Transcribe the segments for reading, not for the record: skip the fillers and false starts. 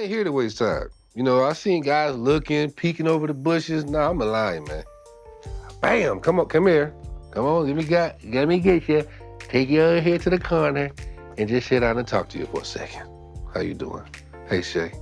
ain't here to waste time. You know, I seen guys looking, peeking over the bushes. Nah, I'm a lion, man. Bam! Come on, come here. Come on, let me get you. Take you over here to the corner and just sit down and talk to you for a second. How you doing? Hey, Shay.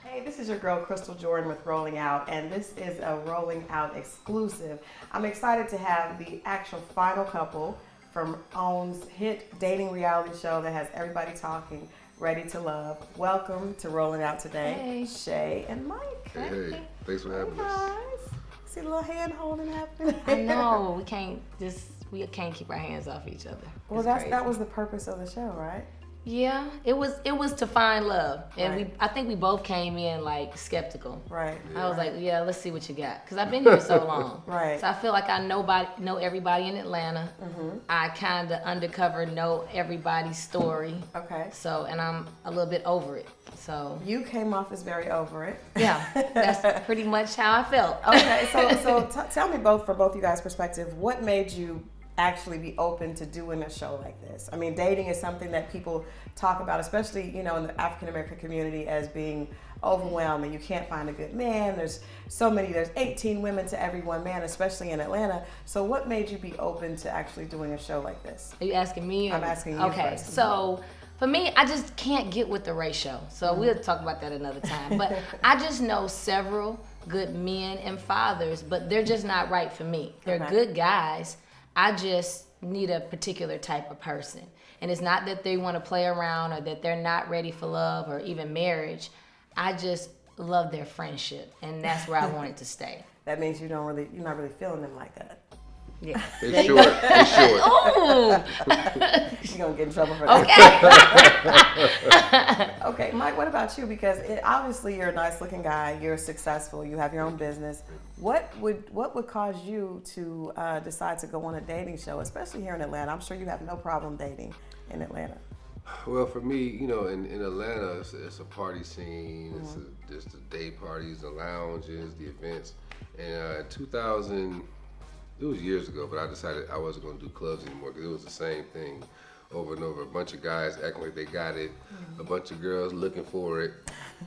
Hey, this is your girl Christal Jordan with Rolling Out, and this is a Rolling Out exclusive. I'm excited to have the actual final couple from OWN's hit dating reality show that has everybody talking, Ready to Love. Welcome to Rolling Out today, Hey. Shay and Mike. Hey. Thanks for having us. Guys, see a little hand holding happening. I know we can't keep our hands off each other. Well, It's crazy. that was the purpose of the show, right? Yeah, it was to find love, and Right. I think we both came in like skeptical. Right. I was like, yeah, let's see what you got, because I've been here so long. Right. So I feel like I know everybody in Atlanta. Mm-hmm. I kind of undercover know everybody's story. Okay. So, and I'm a little bit over it. So You came off as very over it. yeah, that's pretty much how I felt. Okay, tell me from both you guys' perspective, what made you actually be open to doing a show like this? I mean, dating is something that people talk about, especially, you know, in the African American community, as being overwhelming. You can't find a good man. There's 18 women to every one man, especially in Atlanta. So what made you be open to actually doing a show like this? Are you asking me? I'm asking you Okay, first. so for me, I just can't get with the ratio. So we'll talk about that another time. But I just know several good men and fathers, but they're just not right for me. They're Okay. good guys. I just need a particular type of person. And it's not that they want to play around or that they're not ready for love or even marriage. I just love their friendship, and that's where I want it to stay. That means you're not really feeling them like that. Yeah. It's short. It's short. Ooh. You're gonna get in trouble for that. Okay. Okay, Mike, what about you? Because obviously you're a nice looking guy, you're successful, you have your own business. What would cause you to decide to go on a dating show, especially here in Atlanta? I'm sure you have no problem dating in Atlanta. Well, for me, you know, in Atlanta, it's a party scene. Mm-hmm. It's the day parties, the lounges, the events. And 2000, it was years ago, but I decided I wasn't going to do clubs anymore because it was the same thing over and over. A bunch of guys acting like they got it, a bunch of girls looking for it.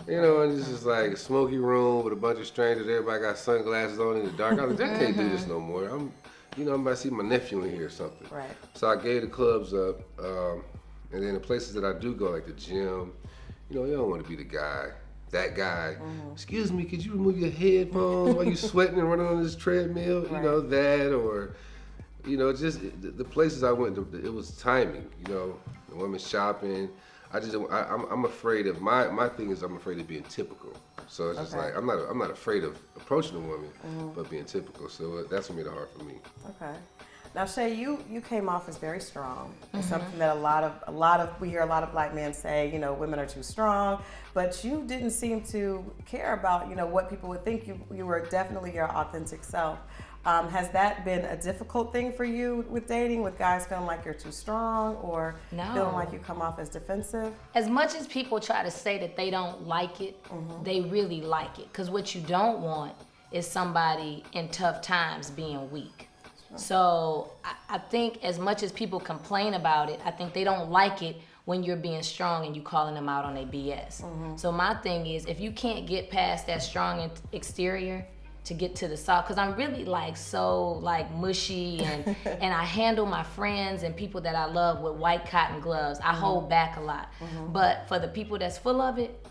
You know, and it's just like a smoky room with a bunch of strangers. Everybody got sunglasses on in the dark. I was like, I can't do this no more. I'm about to see my nephew in here or something. Right. So I gave the clubs up. And then the places that I do go, like the gym, you know, you don't want to be that guy. Excuse me, could you remove your headphones while you sweating and running on this treadmill? Right. You know, that, or, you know, just the places I went to, it was timing, you know, the women shopping. I'm afraid of, my thing is I'm afraid of being typical. So it's just Okay. like, I'm not afraid of approaching a woman, but being typical. So that's what made it hard for me. Okay. Now, Shay, you came off as very strong. It's something that we hear a lot of black men say, you know, women are too strong, but you didn't seem to care about, you know, what people would think. You were definitely your authentic self. Has that been a difficult thing for you with dating, with guys feeling like you're too strong or No. feeling like you come off as defensive? As much as people try to say that they don't like it, they really like it. Because what you don't want is somebody in tough times being weak. So I think as much as people complain about it, I think they don't like it when you're being strong and you calling them out on their BS. So my thing is, if you can't get past that strong exterior to get to the soft, because I'm really so mushy and and I handle my friends and people that I love with white cotton gloves. I hold back a lot. But for the people that's full of it,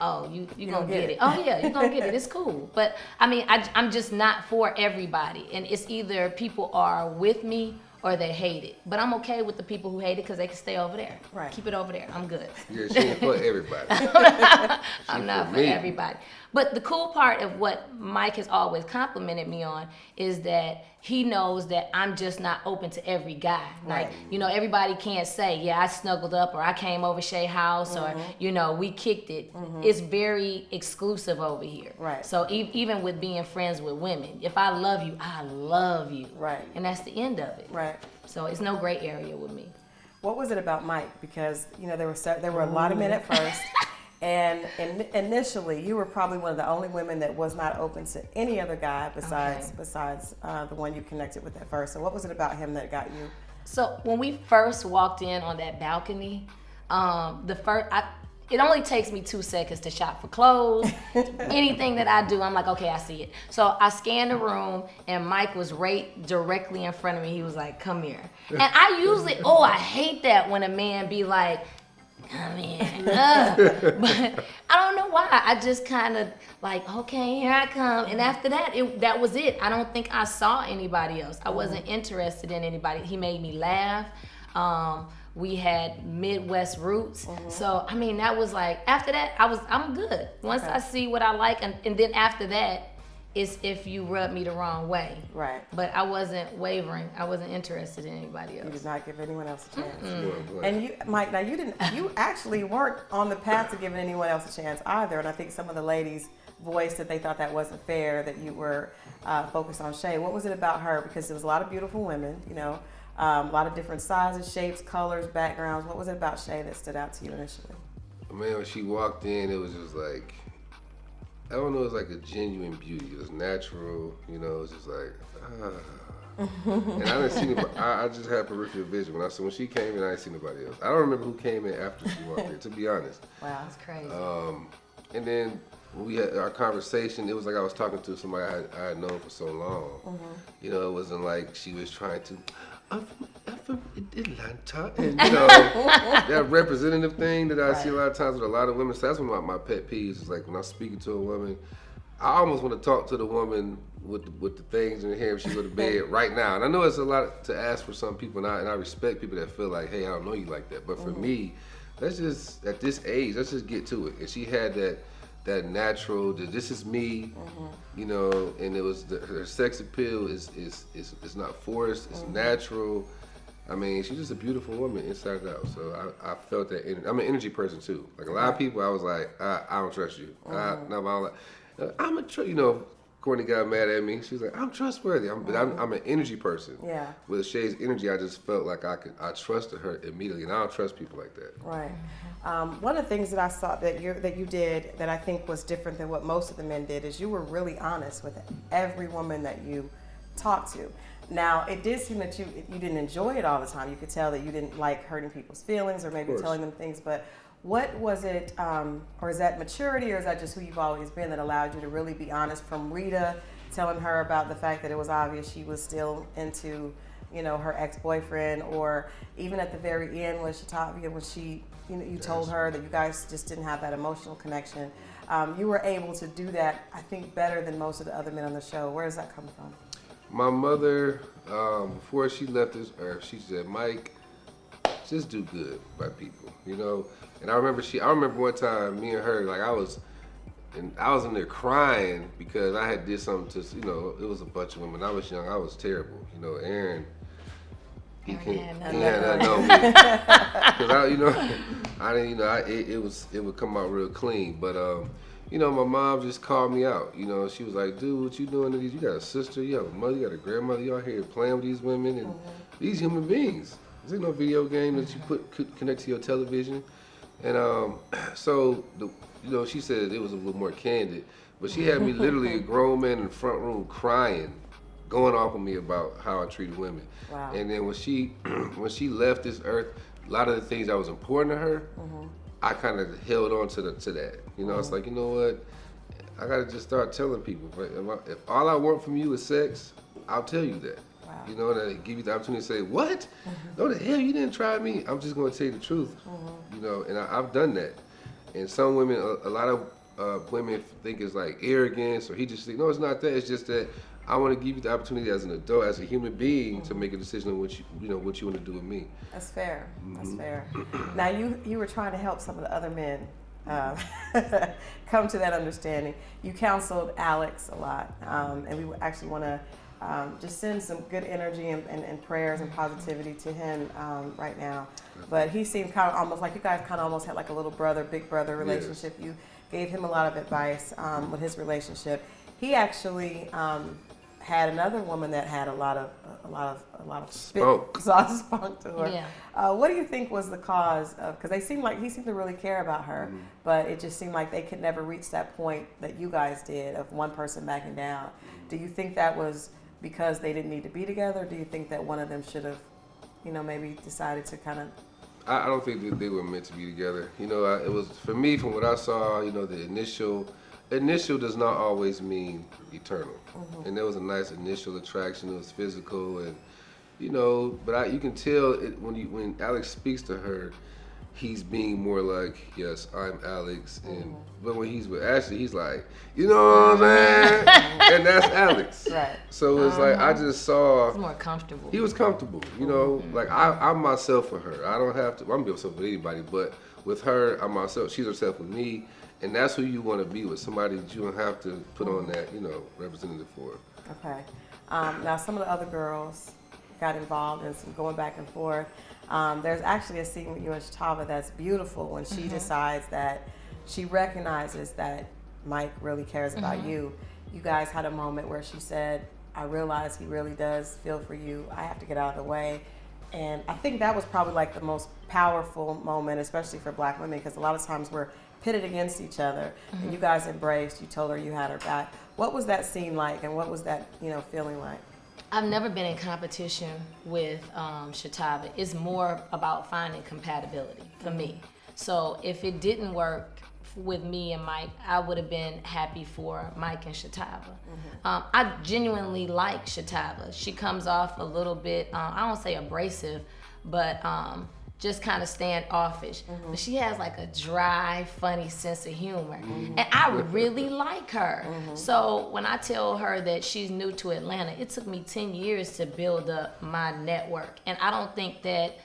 oh, you gonna get it. Oh yeah, you gonna get it. It's cool. But I mean, I'm just not for everybody. And it's either people are with me or they hate it. But I'm okay with the people who hate it because they can stay over there. Right. Keep it over there. I'm good. Yeah, she ain't for everybody. I'm not for me. everybody. But the cool part of what Mike has always complimented me on is that he knows that I'm just not open to every guy. Like, Right. you know, everybody can't say, yeah, I snuggled up or I came over Shea house or, you know, we kicked it. It's very exclusive over here. Right. So even with being friends with women, if I love you, I love you. Right. And that's the end of it. Right. So it's no gray area with me. What was it about Mike? Because, you know, there were a lot of men at first. And initially, you were probably one of the only women that was not open to any other guy besides the one you connected with at first. So what was it about him that got you? So when we first walked in on that balcony, it only takes me 2 seconds to shop for clothes. Anything that I do, I'm like, okay, I see it. So I scanned the room, and Mike was right directly in front of me. He was like, come here. And I usually, I hate that when a man be like, come here. But I don't know why. I just kind of like, okay, here I come. And after that, that was it. I don't think I saw anybody else. I wasn't interested in anybody. He made me laugh. We had Midwest roots. So, I mean, that was like, after that, I'm good. Once I see what I like, and then after that, is if you rub me the wrong way. Right. But I wasn't wavering. I wasn't interested in anybody else. You did not give anyone else a chance. Mm-hmm. And you, Mike, now you actually weren't on the path to giving anyone else a chance either. And I think some of the ladies voiced that they thought that wasn't fair, that you were focused on Shay. What was it about her? Because there was a lot of beautiful women, you know, a lot of different sizes, shapes, colors, backgrounds. What was it about Shay that stood out to you initially? Man, when she walked in, it was just like, I don't know, it was like a genuine beauty. It was natural, you know, it was just like, And I didn't see nobody, I just had peripheral vision. When she came in, I didn't see nobody else. I don't remember who came in after she walked in, to be honest. Wow. That's crazy. And then when we had our conversation, it was like I was talking to somebody I had known for so long. You know, it wasn't like she was trying to, I'm from Atlanta, and you know, that representative thing that I see a lot of times with a lot of women. So that's one of my pet peeves. Is like when I'm speaking to a woman, I almost want to talk to the woman with the things in her hair if she go to bed right now. And I know it's a lot to ask for some people, and I respect people that feel like, hey, I don't know you like that. But for me, let's just, at this age, let's just get to it. And she had that natural, this is me, you know, and it was her sex appeal is not forced, it's natural. I mean, she's just a beautiful woman inside and out. So I felt that. I'm an energy person too. Like a lot of people, I was like, I don't trust you. You know, Courtney got mad at me. She was like, I'm trustworthy. But I'm an energy person. Yeah. With Shay's energy, I just felt like I trusted her immediately, and I don't trust people like that. Right. One of the things that I saw that you did that I think was different than what most of the men did is you were really honest with every woman that you talked to. Now, it did seem that you didn't enjoy it all the time. You could tell that you didn't like hurting people's feelings or maybe telling them things, but what was it, or is that maturity, or is that just who you've always been that allowed you to really be honest, from Rita telling her about the fact that it was obvious she was still into, you know, her ex-boyfriend, or even at the very end when you told her that you guys just didn't have that emotional connection. You were able to do that, I think, better than most of the other men on the show. Where does that come from? My mother, before she left this earth, she said, Mike, just do good by people, you know. And I remember one time, me and her, like I was in there crying because I had did something to, you know, it was a bunch of women. I was young, I was terrible, you know. Aaron, he had nothing on me, because I didn't, you know, it would come out real clean, but you know, my mom just called me out. You know, she was like, dude, what you doing to these? You got a sister, you have a mother, you got a grandmother, you out here playing with these women and these human beings. There's no video game that you connect to your television. And so, you know, she said it was a little more candid, but she had me literally a grown man in the front room crying, going off on me about how I treated women. Wow. And then when she left this earth, a lot of the things that was important to her, I kind of held on to that. You know, it's like, you know what? I gotta just start telling people. If all I want from you is sex, I'll tell you that. Wow. You know, and I give you the opportunity to say, what? No, the hell, you didn't try me. I'm just gonna tell you the truth. You know, and I've done that. And some women, a lot of women think it's like arrogance, or he just think, no, it's not that. It's just that I want to give you the opportunity as an adult, as a human being, to make a decision on what you want to do with me. That's fair. That's fair. Now you were trying to help some of the other men come to that understanding. You counseled Alex a lot, and we actually want to just send some good energy and prayers and positivity to him right now. But he seemed kind of almost like you guys kind of almost had like a little brother, big brother relationship. Yes. You gave him a lot of advice with his relationship. He actually had another woman that had a lot of spunk to her. Yeah. What do you think was the cause of? Because he seemed to really care about her, but it just seemed like they could never reach that point that you guys did of one person backing down. Do you think that was because they didn't need to be together? Or do you think that one of them should have, maybe decided to kind of I don't think that they were meant to be together. You know, it was for me from what I saw. You know, the initial does not always mean eternal. And there was a nice initial attraction. It was physical, and you know, but you can tell it when Alex speaks to her, he's being more like, yes, I'm Alex, and but when he's with Ashley, he's like, you know what I'm saying, and that's Alex. Right. So it's like I just saw. He's more comfortable. He was comfortable, you know. Like I'm myself for her. I don't have to. I'm be myself with anybody, but with her, I'm myself. She's herself with me, and that's who you want to be with. Somebody that you don't have to put on that, you know, representative for. Okay. Now some of the other girls got involved in some going back and forth. There's actually a scene with you and Shatava that's beautiful when she decides that she recognizes that Mike really cares about you. You guys had a moment where she said, I realize he really does feel for you. I have to get out of the way. And I think that was probably like the most powerful moment, especially for Black women, because a lot of times we're pitted against each other. And you guys embraced, you told her you had her back. What was that scene like, and what was that, you know, feeling like? I've never been in competition with Shatava. It's more about finding compatibility for me. So if it didn't work with me and Mike, I would have been happy for Mike and Shatava. I genuinely like Shatava. She comes off a little bit, I don't say abrasive, but just kind of standoffish. But she has like a dry, funny sense of humor. And I really like her. So when I tell her that she's new to Atlanta, it took me 10 years to build up my network. And I don't think that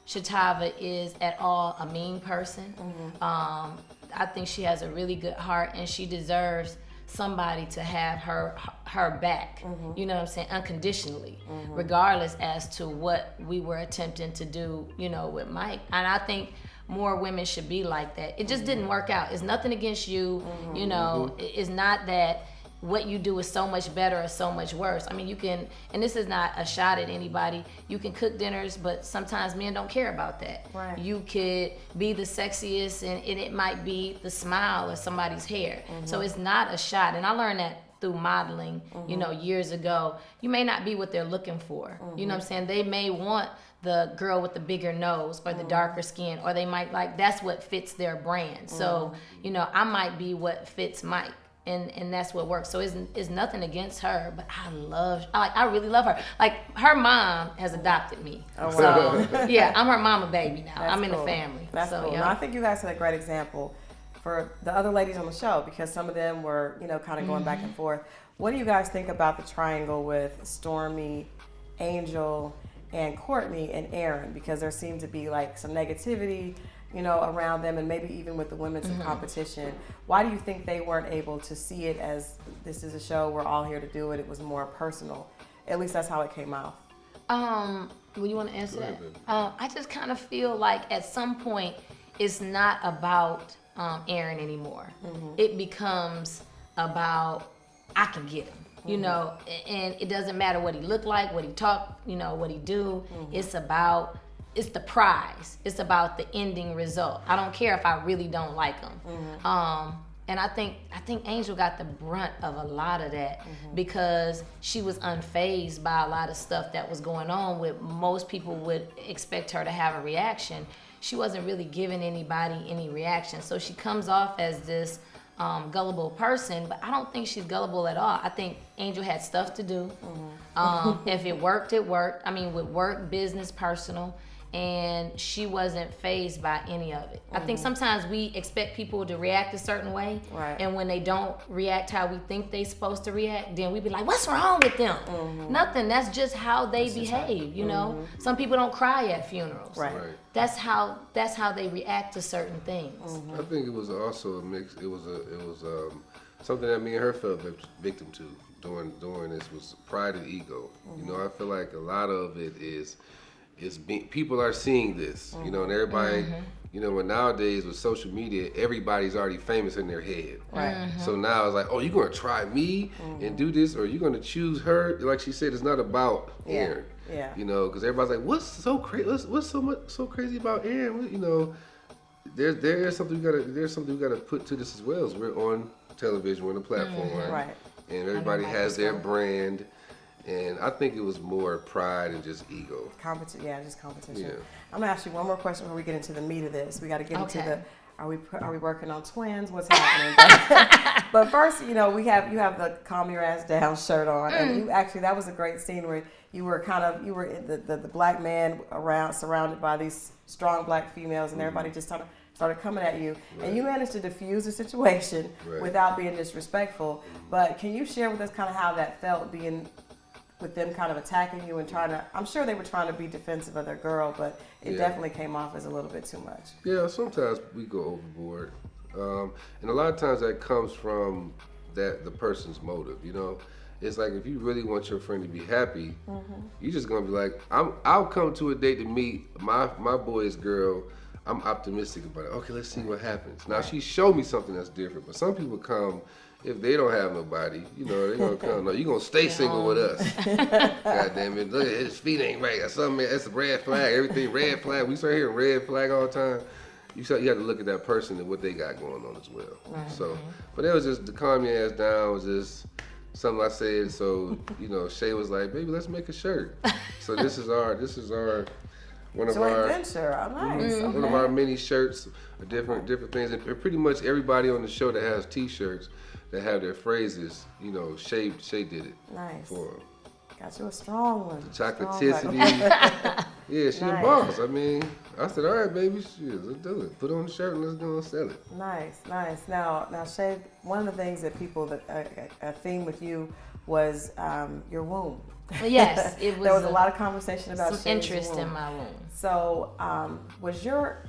Shatava is at all a mean person. I think she has a really good heart, and she deserves somebody to have her back, you know what I'm saying, unconditionally, regardless as to what we were attempting to do, you know, with Mike. And I think more women should be like that. It just didn't work out. It's nothing against you, you know, it's not that what you do is so much better or so much worse. I mean, you can, and this is not a shot at anybody, you can cook dinners, but sometimes men don't care about that. Right. You could be the sexiest, and it might be the smile or somebody's hair. So it's not a shot. And I learned that through modeling, you know, years ago. You may not be what they're looking for. You know what I'm saying? They may want the girl with the bigger nose or the darker skin, or they might like, that's what fits their brand. So, you know, I might be what fits Mike. And that's what works. So it's nothing against her, but I really love her. Like, her mom has adopted me. Oh, wow. So yeah, I'm her mama baby now. That's I'm in cool. the family. That's so, cool. Yeah. Now, I think you guys set a great example for the other ladies on the show, because some of them were, you know, kind of going back and forth. What do you guys think about the triangle with Stormy, Angel, and Courtney and Aaron? Because there seemed to be like some negativity, you know, around them, and maybe even with the women's in competition. Why do you think they weren't able to see it as, this is a show, we're all here to do it? It was more personal. At least that's how it came out. Well, you want to answer Go that? ahead, I just kind of feel like at some point it's not about Aaron anymore. It becomes about, I can get him, you know, and it doesn't matter what he looked like, what he talked, you know, what he do. It's the prize. It's about the ending result. I don't care if I really don't like him. And I think Angel got the brunt of a lot of that because she was unfazed by a lot of stuff that was going on with most people would expect her to have a reaction. She wasn't really giving anybody any reaction. So she comes off as this gullible person, but I don't think she's gullible at all. I think Angel had stuff to do. If it worked, it worked. I mean, with work, business, personal. And she wasn't fazed by any of it. I think sometimes we expect people to react a certain way, Right. and when they don't react how we think they're supposed to react, then we be like, what's wrong with them? Nothing, that's just how they behave, you know? Some people don't cry at funerals. Right. That's how they react to certain things. I think it was also a mix. It was something that me and her fell victim to during this was pride and ego. You know, I feel like a lot of it is people are seeing this, you know, and everybody, you know, and nowadays with social media, everybody's already famous in their head. Right. So now it's like, oh, you're gonna try me and do this, or you're gonna choose her. Like she said, it's not about Aaron. Yeah. You know, because everybody's like, what's so crazy? What's so crazy about Aaron? You know, there's something we gotta put to this as well. As we're on television, we're on a platform, Right. and everybody has their brand. And I think it was more pride and just ego. Just competition. Yeah. I'm gonna ask you one more question before we get into the meat of this. We got to get into Okay. the. Are we working on twins? What's happening? But first, you have the calm your ass down shirt on, and you actually that was a great scene where you were the black man surrounded by these strong black females, and everybody just started coming at you, and you managed to diffuse the situation without being disrespectful. But can you share with us kind of how that felt being with them kind of attacking you and I'm sure they were trying to be defensive of their girl, but it definitely came off as a little bit too much. Yeah, sometimes we go overboard. And a lot of times that comes from the person's motive, It's like if you really want your friend to be happy, you're just gonna be like, I'll come to a date to meet my boy's girl. I'm optimistic about it. Okay, let's see what happens. Now she showed me something that's different, but some people come, if they don't have nobody, they're gonna come. No, you're gonna stay single with us. God damn it! Look, his feet ain't right. That's something. That's a red flag. Everything red flag. We start hearing red flag all the time. You have to look at that person and what they got going on as well. Right. So, but it was just to calm your ass down. Was just something I said. So Shay was like, "Baby, let's make a shirt." So this is our one of Joint our venture. Oh, nice. Okay. one of our mini shirts, different things, and pretty much everybody on the show that has T-shirts that have their phrases, Shay did it. Nice. For them. Got you a strong one. Chocolatity. Yeah, she a boss. I mean, I said, all right, baby, let's do it. Put on the shirt and let's go and sell it. Nice. Now, Shay, one of the things that a theme with you was your womb. Well, yes, it was. There was a lot of conversation about some interest in my womb. So, was your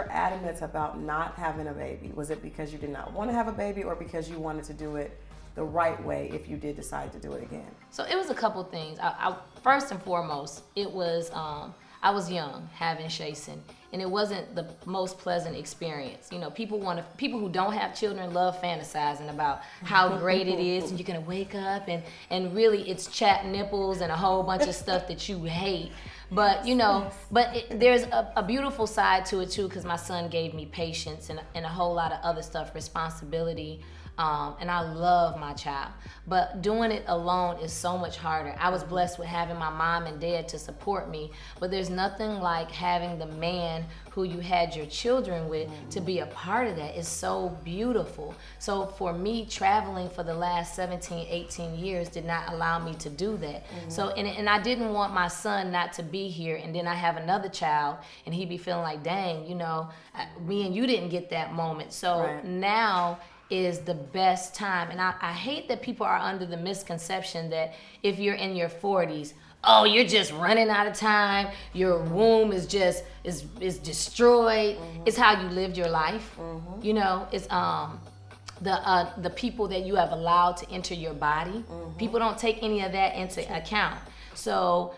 adamance about not having a baby? Was it because you did not want to have a baby, or because you wanted to do it the right way if you did decide to do it again? So it was a couple things. I first and foremost, it was I was young having Shayson, and it wasn't the most pleasant experience. People who don't have children love fantasizing about how great it is, and you're gonna wake up and really it's chapped nipples and a whole bunch of stuff that you hate. But there's a beautiful side to it too, because my son gave me patience and a whole lot of other stuff, responsibility. And I love my child, but doing it alone is so much harder. I was blessed with having my mom and dad to support me, but there's nothing like having the man who you had your children with to be a part of that. It's so beautiful. So for me, traveling for the last 17, 18 years did not allow me to do that. So, and I didn't want my son not to be here, and then I have another child and he be feeling like, dang, me and you didn't get that moment. So now is the best time. And I hate that people are under the misconception that if you're in your 40s, oh, you're just running out of time, your womb is destroyed. It's how you lived your life. It's the people that you have allowed to enter your body. People don't take any of that into account. So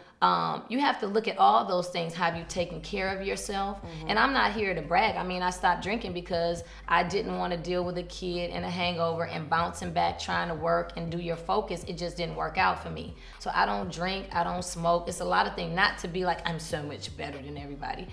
you have to look at all those things. Have you taken care of yourself? And I'm not here to brag. I mean, I stopped drinking because I didn't want to deal with a kid and a hangover and bouncing back, trying to work and do your focus. It just didn't work out for me. So I don't drink, I don't smoke. It's a lot of things, not to be like, I'm so much better than everybody.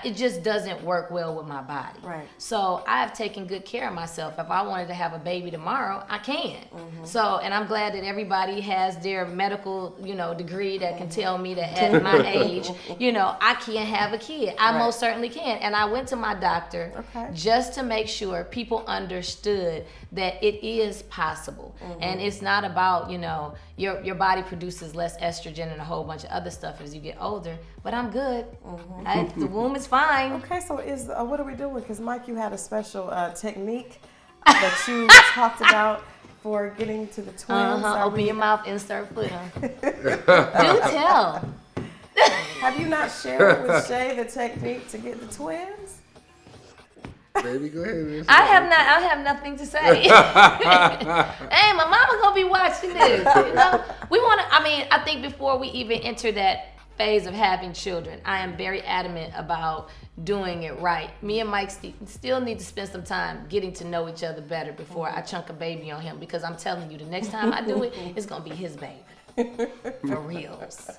It just doesn't work well with my body. Right. So I have taken good care of myself. If I wanted to have a baby tomorrow, I can. So, and I'm glad that everybody has their medical, degree that can tell me that at my age, I can't have a kid. I most certainly can. And I went to my doctor just to make sure people understood that it is possible. And it's not about, your body produces less estrogen and a whole bunch of other stuff as you get older. But I'm good. The womb is fine. Okay, so what are we doing? Because Mike, you had a special technique that you talked about for getting to the twins. Open your mouth, insert foot. Do tell. Have you not shared with Shay the technique to get the twins? Baby, go ahead. I have nothing to say. Hey, my mama gonna be watching this. I think before we even enter that phase of having children, I am very adamant about doing it right. Me and Mike still need to spend some time getting to know each other better before I chunk a baby on him, because I'm telling you, the next time I do it, it's gonna be his baby. For reals.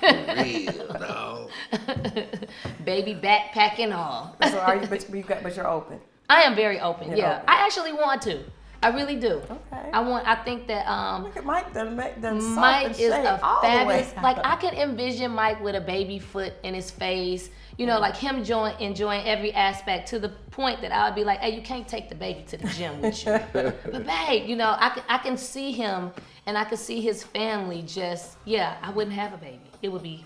Real, no. Baby backpack and all. So but you're open. I am very open. I actually want to. I really do. Okay. I think that Look at Mike. Mike is a fabulous. Like I can envision Mike with a baby foot in his face. You know, like him enjoying every aspect to the point that I would be like, "Hey, you can't take the baby to the gym with you." But babe, you know, I can see him and I can see his family. Just I wouldn't have a baby. It would be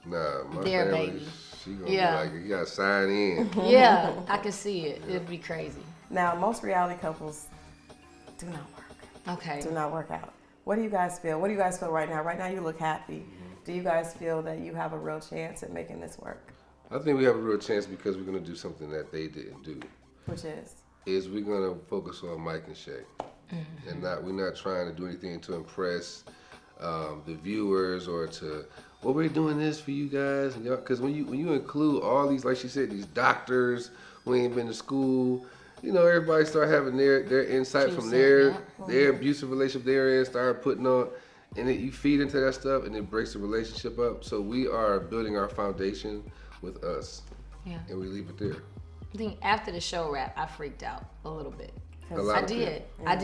my their family, baby. She gonna be like, you gotta sign in. Yeah, I can see it. It'd be crazy. Now, most reality couples do not work. Okay. Do not work out. What do you guys feel? What do you guys feel right now? Right now, you look happy. Do you guys feel that you have a real chance at making this work? I think we have a real chance because we're gonna do something that they didn't do. Which is? We're gonna focus on Mike and Shay, and we're not trying to do anything to impress the viewers or to. Well, we're doing this for you guys, because when you include all these, like she said, these doctors who ain't been to school, you know, everybody start having their insight from their abusive relationship they're in, start putting on, and then you feed into that stuff, and it breaks the relationship up. So we are building our foundation with us, and we leave it there. I think after the show wrap, I freaked out a little bit. I did. Yeah. I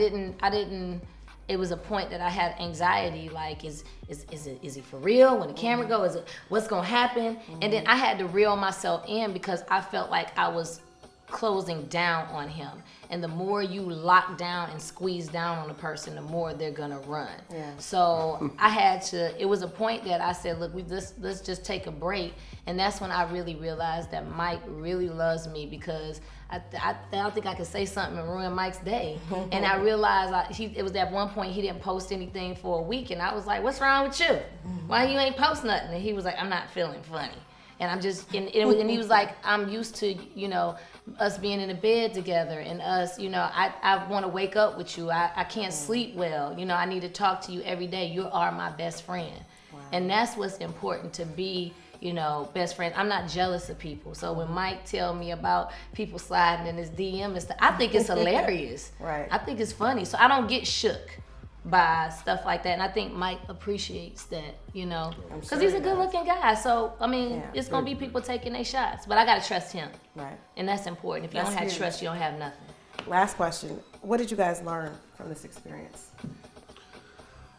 didn't. It was a point that I had anxiety. Like, is he for real? When the camera goes, what's gonna happen? And then I had to reel myself in because I felt like I was closing down on him. And the more you lock down and squeeze down on a person, the more they're gonna run. Yeah. So I had to. It was a point that I said, look, let's just take a break. And that's when I really realized that Mike really loves me because I don't think I could say something and ruin Mike's day. And I realized it was at one point he didn't post anything for a week, and I was like, "What's wrong with you? Why you ain't post nothing?" And he was like, "I'm not feeling funny." And I'm just, and he was like, "I'm used to, you know, us being in a bed together and us, you know, I want to wake up with you. I can't sleep well. You know, I need to talk to you every day. You are my best friend." Wow. And that's what's important, to be, you know, best friends. I'm not jealous of people. So when Mike tell me about people sliding in his DM and stuff, I think it's hilarious. Right. I think it's funny. So I don't get shook by stuff like that. And I think Mike appreciates that, you know, because he's a good looking guy. So, I mean, it's going to be people taking their shots. But I got to trust him. Right. And that's important. If you don't have trust, you don't have nothing. Last question. What did you guys learn from this experience?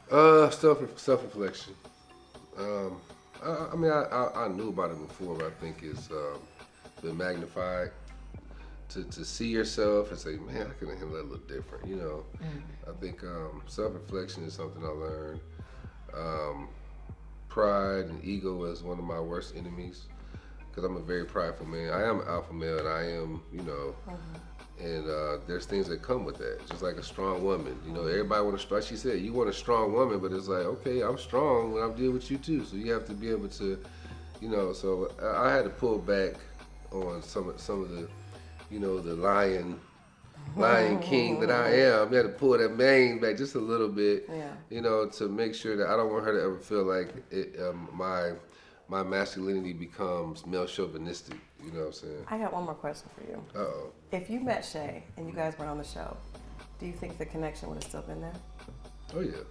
Self-reflection. I mean, I knew about it before, but I think it's been magnified to see yourself and say, man, I can handle that a little different, you know. I think self-reflection is something I learned. Pride and ego is one of my worst enemies because I'm a very prideful man. I am an alpha male, and I am, you know, and there's things that come with that, just like a strong woman. You know, everybody want like she said, you want a strong woman, but it's like, okay, I'm strong when I'm dealing with you too, so you have to be able to, you know. So I had to pull back on some of the, you know, the lion king that I am. I had to pull that mane back just a little bit, you know, to make sure that I don't want her to ever feel like my masculinity becomes male chauvinistic. You know what I'm saying? I got one more question for you. Uh-oh. If you met Shay and you guys were on the show, do you think the connection would have still been there? Oh yeah.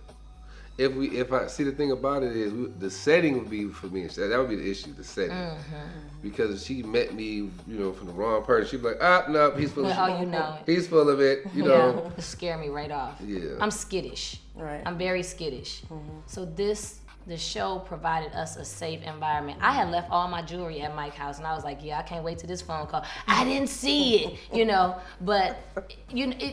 If I see, the thing about it is the setting would be for me. That would be the issue, the setting. Because if she met me, you know, from the wrong person, she'd be like, no, he's full of shit. You know it. He's full of it, you know. It scare me right off. Yeah. I'm skittish. Right. I'm very skittish. So the show provided us a safe environment. I had left all my jewelry at Mike's house, and I was like, I can't wait till this phone call. I didn't see it, you know. But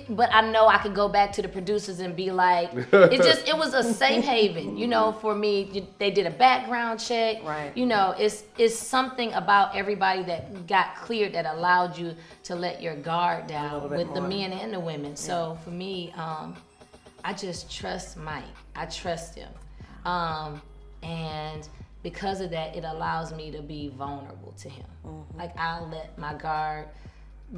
but I know I could go back to the producers and be like, it was a safe haven, you know, for me. They did a background check. Right. You know, it's something about everybody that got cleared that allowed you to let your guard down with the men and the women. So for me, I just trust Mike. I trust him. And because of that, it allows me to be vulnerable to him. Like, I'll let my guard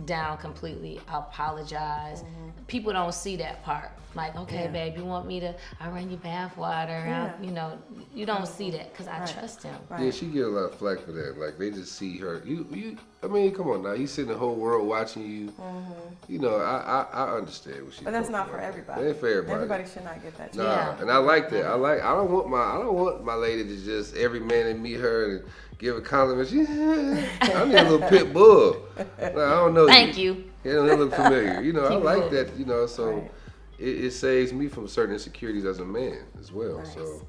down completely. I'll apologize. People don't see that part. Like, okay, babe, you want me to, I run your bath water. You know, you don't see that because I trust him. Yeah, she get a lot of flack for that. Like, they just see her. I mean, come on now. You see the whole world watching you. You know, I understand what she's. But that's not for everybody. It ain't for everybody. Everybody should not get that. Nah, and I like that. I don't want my lady to just every man that meet her and give a compliment. I need a little pit bull. Like, I don't know. Thank you. Yeah, they look familiar. You know, I like that. You know, so it saves me from certain insecurities as a man as well. Nice. So.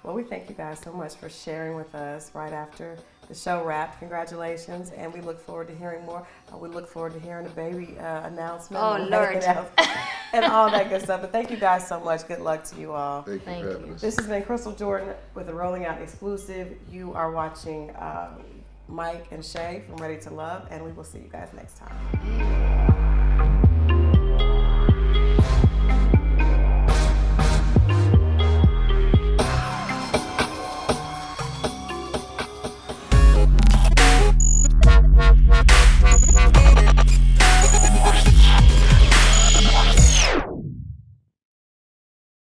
Well, we thank you guys so much for sharing with us right after the show wrap. Congratulations, and we look forward to hearing more. We look forward to hearing the baby announcement. Oh, Lord. And all that good stuff. But thank you guys so much. Good luck to you all. Thank you for having us. This has been Christal Jordan with the Rolling Out exclusive. You are watching Mike and Shay from Ready to Love, and we will see you guys next time.